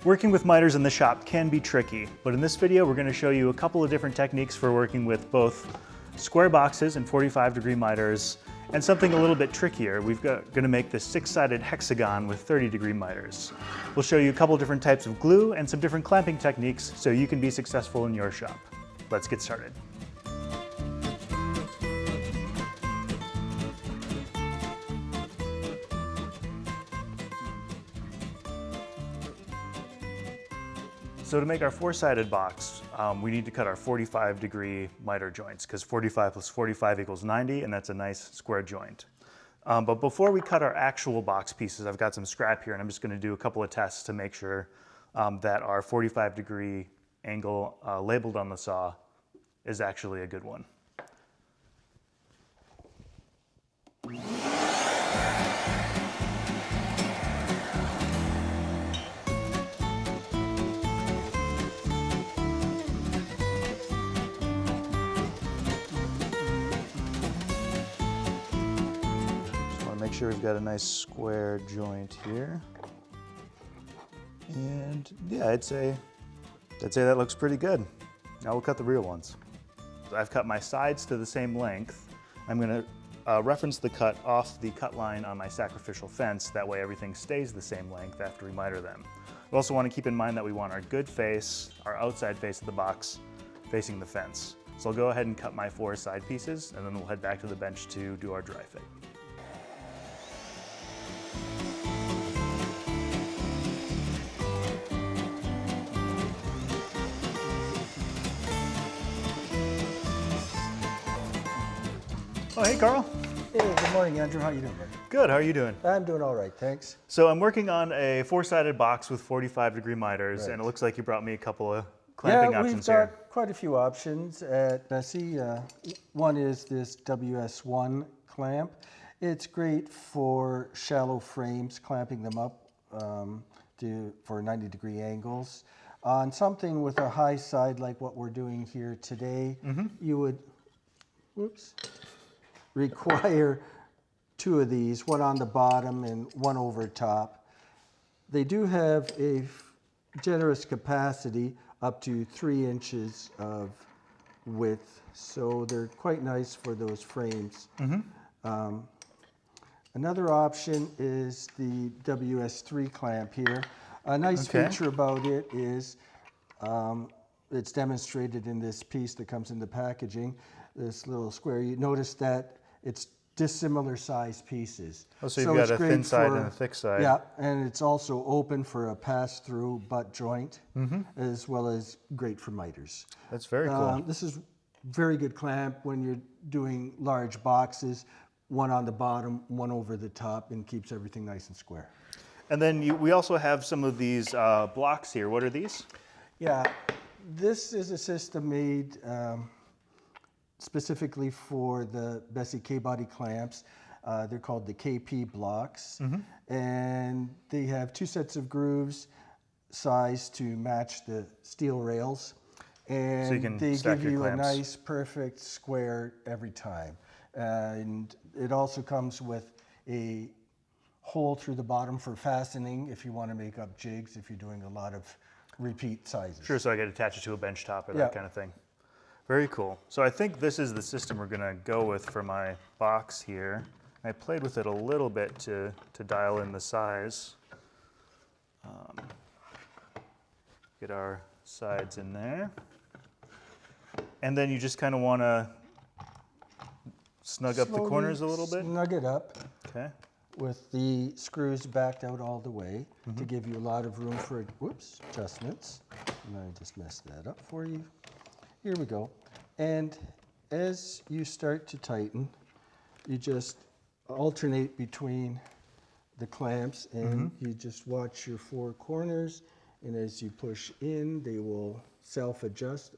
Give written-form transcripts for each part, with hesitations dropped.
Working with miters in the shop can be tricky, but in this video we're going to show you a couple of different techniques for working with both square boxes and 45-degree miters and something a little bit trickier. We're going to make this 6-sided hexagon with 30-degree miters. We'll show you a couple different types of glue and some different clamping techniques so you can be successful in your shop. Let's get started. So to make our 4-sided box, we need to cut our 45-degree miter joints because 45 plus 45 equals 90, and that's a nice square joint. But before we cut our actual box pieces, I've got some scrap here, and I'm just going to do a couple of tests to make sure that our 45-degree angle labeled on the saw is actually a good one. Make sure we've got a nice square joint here. And yeah, I'd say that looks pretty good. Now we'll cut the real ones. I've cut my sides to the same length. I'm gonna reference the cut off the cut line on my sacrificial fence. That way everything stays the same length after we miter them. We also want to keep in mind that we want our good face, our outside face of the box, facing the fence. So I'll go ahead and cut my 4 side pieces, and then we'll head back to the bench to do our dry fit. Oh, hey, Carl. Hey, good morning, Andrew. How you doing, buddy? Good, how are you doing? I'm doing all right, thanks. So I'm working on a 4-sided box with 45-degree miters, Right. and it looks like you brought me a couple of clamping options here. Yeah, we've got quite a few options at Bessie. One is this WS1 clamp. It's great for shallow frames, clamping them up for 90-degree angles. On something with a high side like what we're doing here today, you would, require 2 of these, one on the bottom and one over top. They do have a generous capacity up to 3 inches of width, so they're quite nice for those frames. Another option is the WS3 clamp here. A nice feature about it is it's demonstrated in this piece that comes in the packaging, this little square. You notice that it's dissimilar size pieces. Oh, so you've got a thin side and a thick side. Yeah, and it's also open for a pass-through butt joint, as well as great for miters. That's very cool. This is very good clamp when you're doing large boxes, one on the bottom, one over the top, and keeps everything nice and square. And then we also have some of these blocks here. What are these? Yeah, this is a system made specifically for the Bessie K-body clamps. They're called the KP blocks. And they have 2 sets of grooves sized to match the steel rails. And so they give you a nice, perfect square every time. And it also comes with a hole through the bottom for fastening if you want to make up jigs, if you're doing a lot of repeat sizes. Sure, so I could attach it to a bench top or that kind of thing. Very cool. So I think this is the system we're gonna go with for my box here. I played with it a little bit to dial in the size. Get our sides in there. And then you just kind of want to snug up the corners a little bit? Snug it up. Okay. With the screws backed out all the way to give you a lot of room for, adjustments. And I just messed that up for you. Here we go. And as you start to tighten, you just alternate between the clamps and you just watch your 4 corners. And as you push in, they will self-adjust,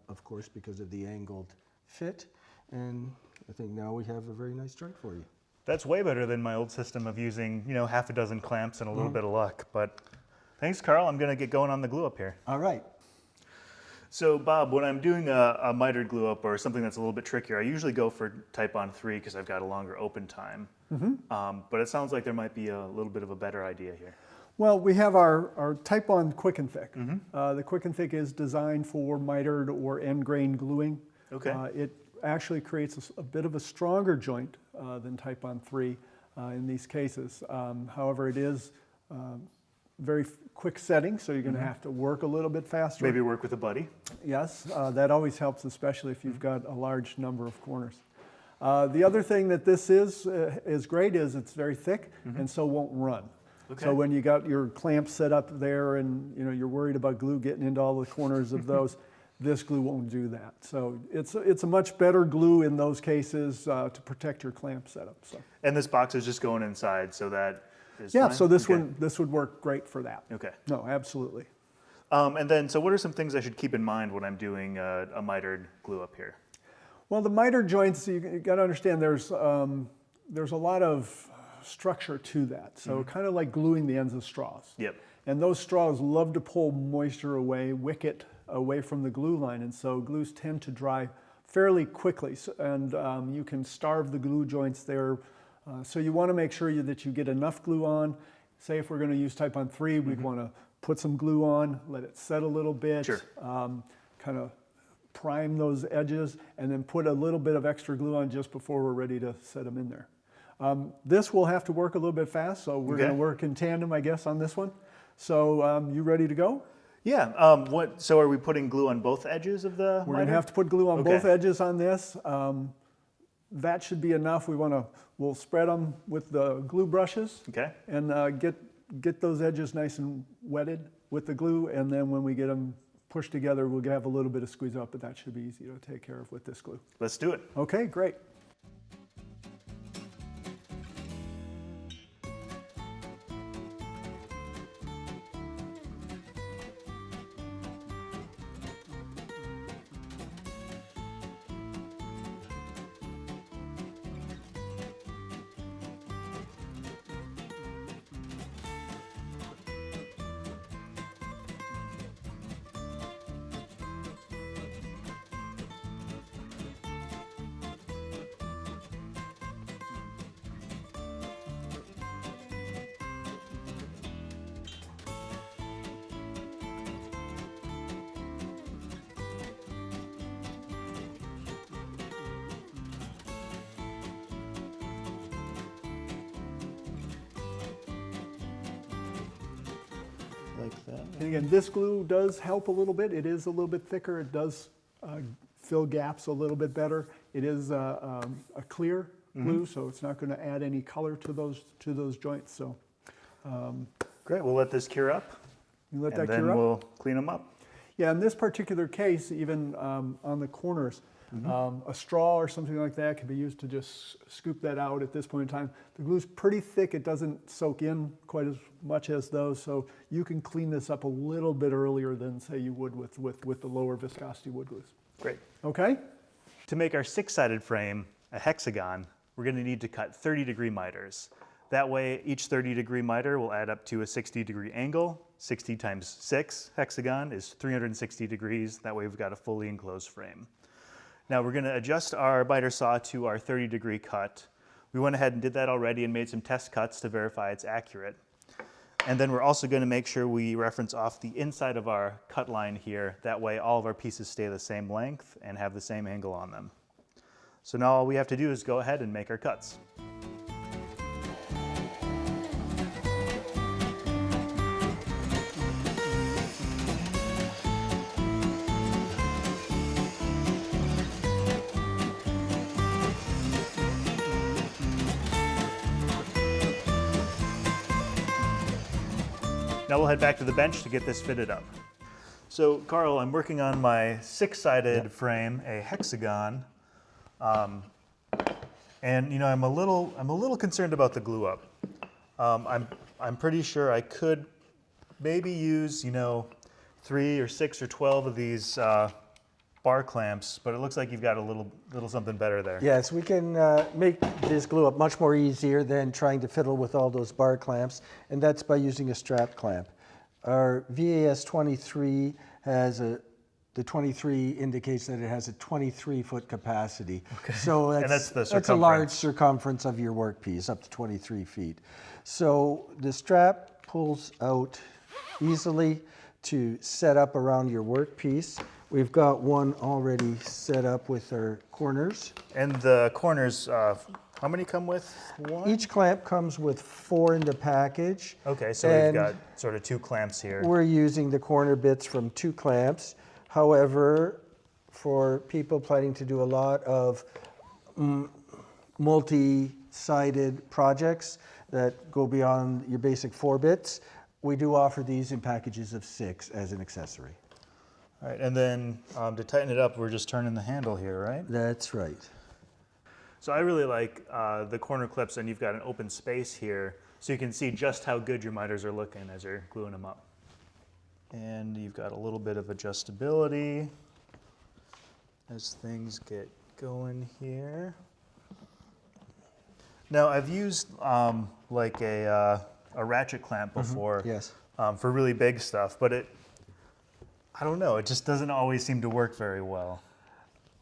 of course, because of the angled fit. And I think now we have a very nice joint for you. That's way better than my old system of using, half a dozen clamps and a little bit of luck. But thanks, Carl. I'm going to get going on the glue up here. All right. So Bob, when I'm doing a mitered glue up or something that's a little bit trickier, I usually go for Type-On 3 because I've got a longer open time. But it sounds like there might be a little bit of a better idea here. Well, we have our Type On Quick and Thick. The Quick and Thick is designed for mitered or end grain gluing. Okay. It actually creates a bit of a stronger joint than Type On 3 in these cases. However, it is very quick setting, so you're going to have to work a little bit faster. Maybe work with a buddy. Yes, that always helps, especially if you've got a large number of corners. The other thing that this is great is it's very thick and so won't run. Okay. So when you got your clamp set up there and you're worried about glue getting into all the corners of those, this glue won't do that. So it's a much better glue in those cases to protect your clamp setup. So. And this box is just going inside, so that is Yeah, fine? so this Okay. this would work great for that. Okay. No, absolutely. And then, so what are some things I should keep in mind when I'm doing a mitered glue up here? Well, the miter joints, you got to understand there's a lot of structure to that. So kind of like gluing the ends of straws. Yep. And those straws love to pull moisture away, wick it away from the glue line. And so glues tend to dry fairly quickly. And you can starve the glue joints there. So you want to make sure that you get enough glue on. Say if we're going to use Type On 3, we'd want to put some glue on, let it set a little bit. Sure. Kind of prime those edges, and then put a little bit of extra glue on just before we're ready to set them in there. This will have to work a little bit fast, so we're going to work in tandem, I guess, on this one. So you ready to go? Yeah. So are we putting glue on both edges of the We're going miter? to have to put glue on both edges on this. That should be enough. We'll spread them with the glue brushes. Okay. And get those edges nice and wetted with the glue, and then when we get them pushed together, we'll have a little bit of squeeze out, but that should be easy to take care of with this glue. Let's do it. Okay, great. Like that. And again, this glue does help a little bit. It is a little bit thicker. It does fill gaps a little bit better. It is a clear glue, so it's not going to add any color to those joints. So Great. We'll let this cure up. you let and that then cure up. we'll clean them up. Yeah, in this particular case, even on the corners, a straw or something like that can be used to just scoop that out at this point in time. The glue's pretty thick. It doesn't soak in quite as much as those, so you can clean this up a little bit earlier than, say, you would with the lower viscosity wood glues. Great. Okay? To make our six-sided frame a hexagon, we're going to need to cut 30-degree miters. That way, each 30-degree miter will add up to a 60-degree angle. 60 times 6 hexagon is 360 degrees. That way, we've got a fully enclosed frame. Now, we're going to adjust our miter saw to our 30-degree cut. We went ahead and did that already and made some test cuts to verify it's accurate. And then we're also going to make sure we reference off the inside of our cut line here. That way, all of our pieces stay the same length and have the same angle on them. So now all we have to do is go ahead and make our cuts. Now we'll head back to the bench to get this fitted up. So Carl, I'm working on my six-sided frame, a hexagon. And you know, I'm a little concerned about the glue up. I'm pretty sure I could maybe use, 3 or 6 or 12 of these bar clamps, but it looks like you've got a little something better there. Yes, we can make this glue up much more easier than trying to fiddle with all those bar clamps, and that's by using a strap clamp. Our VAS 23 has the 23 indicates that it has a 23-foot capacity. Okay. So that's the that's a large circumference of your workpiece, up to 23 feet. So the strap pulls out easily to set up around your workpiece. We've got one already set up with our corners. And the corners, how many come with one? Each clamp comes with 4 in the package. Okay, so we've and got sort of 2 clamps here. We're using the corner bits from 2 clamps. However, for people planning to do a lot of multi-sided projects that go beyond your basic 4 bits, we do offer these in packages of 6 as an accessory. All right, and then to tighten it up, we're just turning the handle here, right? That's right. So I really like the corner clips, and you've got an open space here, so you can see just how good your miters are looking as you're gluing them up. And you've got a little bit of adjustability as things get going here. Now I've used like a ratchet clamp before, Yes. for really big stuff, but I don't know, it just doesn't always seem to work very well.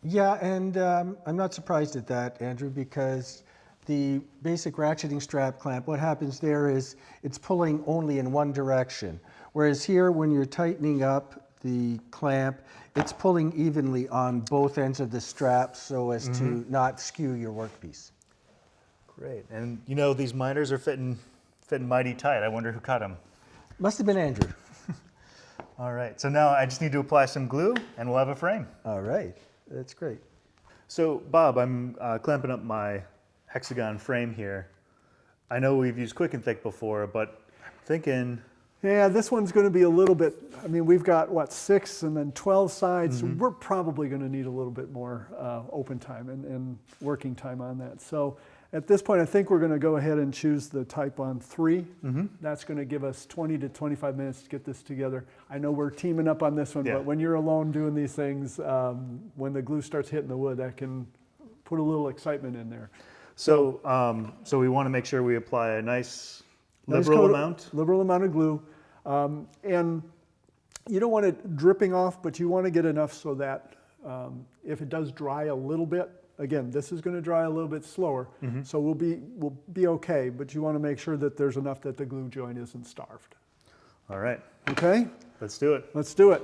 Yeah, and I'm not surprised at that, Andrew, because the basic ratcheting strap clamp, what happens there is it's pulling only in one direction. Whereas here, when you're tightening up the clamp, it's pulling evenly on both ends of the strap so as to not skew your workpiece. Great, and you know, these miters are fitting mighty tight. I wonder who cut them. Must have been Andrew. All right, so now I just need to apply some glue and we'll have a frame. All right, that's great. So Bob, I'm clamping up my hexagon frame here. I know we've used Quick and Thick before, but I'm thinking... Yeah, this one's going to be a little bit, I mean, we've got, what, 6 and then 12 sides. So we're probably going to need a little bit more open time and working time on that. So at this point, I think we're going to go ahead and choose the type on 3. That's going to give us 20 to 25 minutes to get this together. I know we're teaming up on this one, Yeah. but when you're alone doing these things, when the glue starts hitting the wood, that can put a little excitement in there. So, so we want to make sure we apply a nice liberal amount? Liberal amount of glue. And you don't want it dripping off, but you want to get enough so that if it does dry a little bit, again, this is going to dry a little bit slower, so we'll be okay, but you want to make sure that there's enough that the glue joint isn't starved. All right, Okay? let's do it. Let's do it.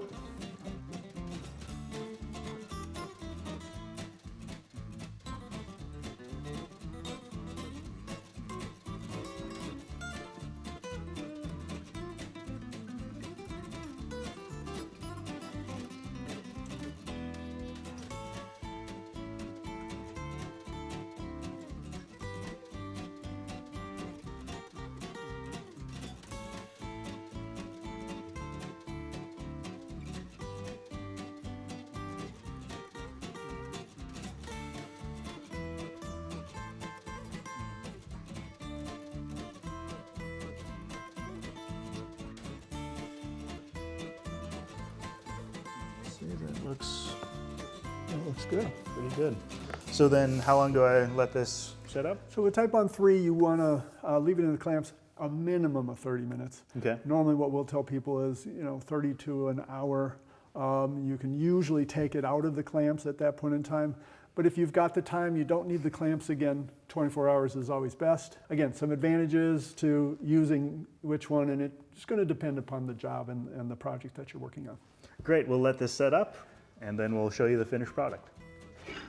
See, that looks good. pretty good. So then how long do I let this set up? So with type on 3, you want to leave it in the clamps a minimum of 30 minutes. Okay. Normally what we'll tell people is, 30 to an hour. You can usually take it out of the clamps at that point in time. But if you've got the time, you don't need the clamps again. 24 hours is always best. Again, some advantages to using which one, and it's going to depend upon the job and the project that you're working on. Great, we'll let this set up and then we'll show you the finished product.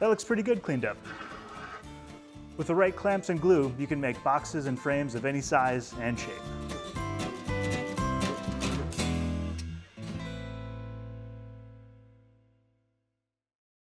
That looks pretty good cleaned up. With the right clamps and glue, you can make boxes and frames of any size and shape.